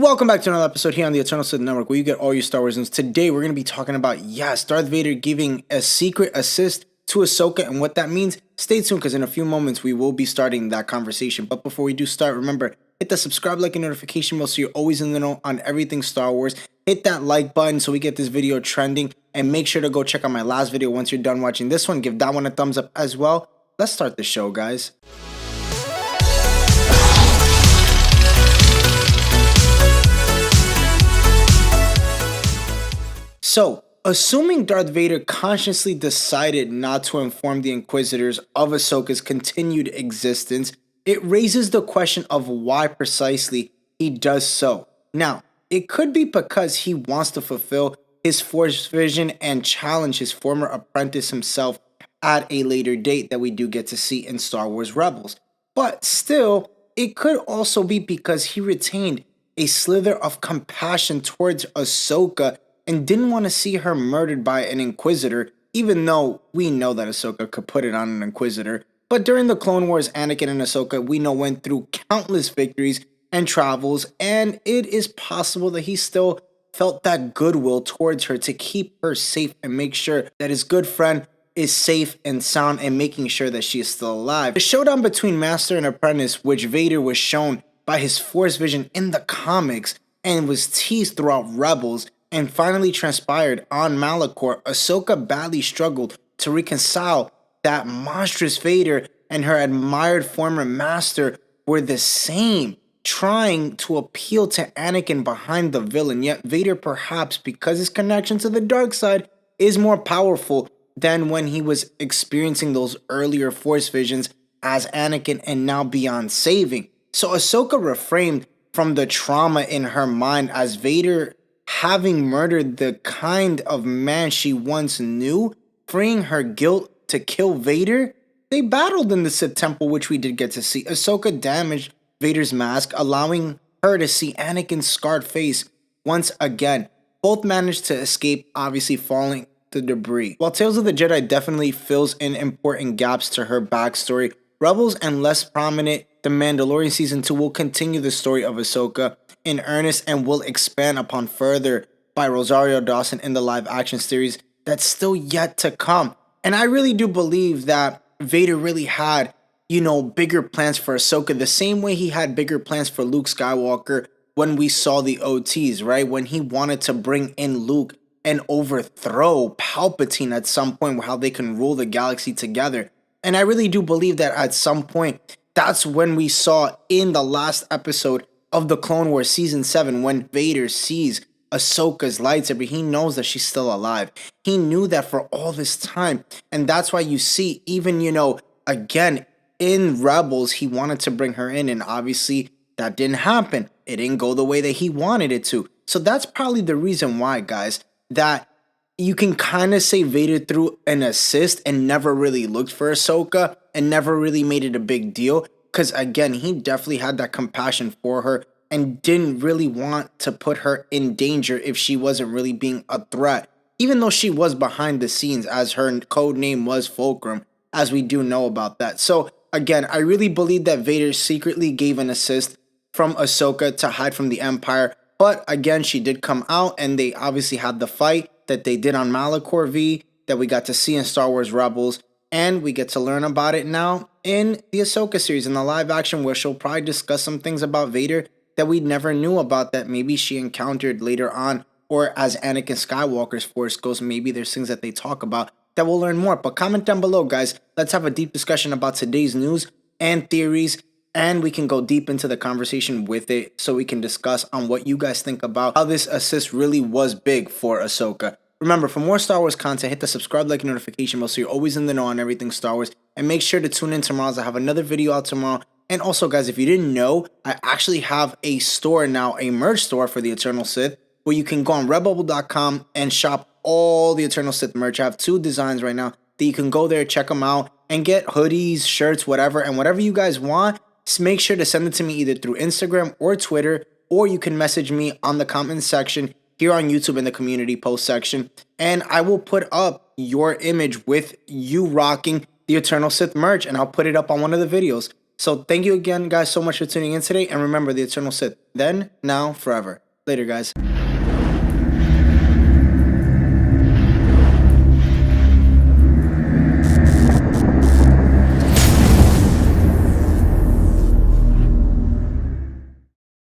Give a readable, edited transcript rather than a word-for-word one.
Welcome back to another episode here on the Eternal Sith Network, where you get all your Star Wars news. Today, we're going to be talking about, Darth Vader giving a secret assist to Ahsoka, and what that means. Stay tuned, because in a few moments, we will be starting that conversation. But before we do start, remember, hit the subscribe, like, and notification bell so you're always in the know on everything Star Wars. Hit that like button so we get this video trending, and make sure to go check out my last video once you're done watching this one. Give that one a thumbs up as well. Let's start the show, guys. So, assuming Darth Vader consciously decided not to inform the Inquisitors of Ahsoka's continued existence, it raises the question of why precisely he does so. Now, it could be because he wants to fulfill his Force vision and challenge his former apprentice himself at a later date that we do get to see in Star Wars Rebels. But still, it could also be because he retained a slither of compassion towards Ahsoka and didn't want to see her murdered by an Inquisitor, even though we know that Ahsoka could put it on an Inquisitor. But during the Clone Wars, Anakin and Ahsoka, we know, went through countless victories and travels, and it is possible that he still felt that goodwill towards her to keep her safe and make sure that his good friend is safe and sound, and making sure that she is still alive. The showdown between Master and Apprentice, which Vader was shown by his Force vision in the comics and was teased throughout Rebels, and finally transpired on Malachor, Ahsoka badly struggled to reconcile that monstrous Vader and her admired former master were the same, trying to appeal to Anakin behind the villain. Yet Vader, perhaps because his connection to the dark side is more powerful than when he was experiencing those earlier Force visions as Anakin and now beyond saving. So Ahsoka refrained from the trauma in her mind as Vader, having murdered the kind of man she once knew, freeing her guilt to kill Vader. They battled in the Sith Temple, which we did get to see. Ahsoka damaged Vader's mask, allowing her to see Anakin's scarred face once again. Both managed to escape, obviously falling to debris. While Tales of the Jedi definitely fills in important gaps to her backstory, Rebels and less prominent The Mandalorian Season 2 will continue the story of Ahsoka in earnest and will expand upon further by Rosario Dawson in the live-action series that's still yet to come. And I really do believe that Vader really had, bigger plans for Ahsoka, the same way he had bigger plans for Luke Skywalker when we saw the OTs, right? When he wanted to bring in Luke and overthrow Palpatine at some point, how they can rule the galaxy together. And I really do believe that at some point, that's when we saw in the last episode of the Clone Wars Season 7, when Vader sees Ahsoka's lightsaber, he knows that she's still alive. He knew that for all this time. And that's why you see, even, again, in Rebels, he wanted to bring her in. And obviously, that didn't happen. It didn't go the way that he wanted it to. So that's probably the reason why, guys, that you can kind of say Vader threw an assist and never really looked for Ahsoka and never really made it a big deal. Because again, he definitely had that compassion for her and didn't really want to put her in danger if she wasn't really being a threat. Even though she was behind the scenes, as her code name was Fulcrum, as we do know about that. So again, I really believe that Vader secretly gave an assist from Ahsoka to hide from the Empire. But again, she did come out, and they obviously had the fight that they did on Malachor V that we got to see in Star Wars Rebels. And we get to learn about it now in the Ahsoka series, in the live action, where she'll probably discuss some things about Vader that we never knew about, that maybe she encountered later on, or as Anakin Skywalker's Force Ghost, maybe there's things that they talk about that we'll learn more. But comment down below, guys. Let's have a deep discussion about today's news and theories, and we can go deep into the conversation with it so we can discuss on what you guys think about how this assist really was big for Ahsoka. Remember, for more Star Wars content, hit the subscribe, like, and notification bell so you're always in the know on everything Star Wars. And make sure to tune in tomorrow, as I have another video out tomorrow. And also, guys, if you didn't know, I actually have a store now, a merch store for the Eternal Sith, where you can go on redbubble.com and shop all the Eternal Sith merch. I have 2 designs right now that you can go there, check them out, and get hoodies, shirts, whatever. And whatever you guys want, just make sure to send it to me either through Instagram or Twitter, or you can message me on the comment section here on YouTube in the community post section, and I will put up your image with you rocking the Eternal Sith merch, and I'll put it up on one of the videos. So thank you again, guys, so much for tuning in today. And remember, the Eternal Sith, then, now, forever. Later, guys.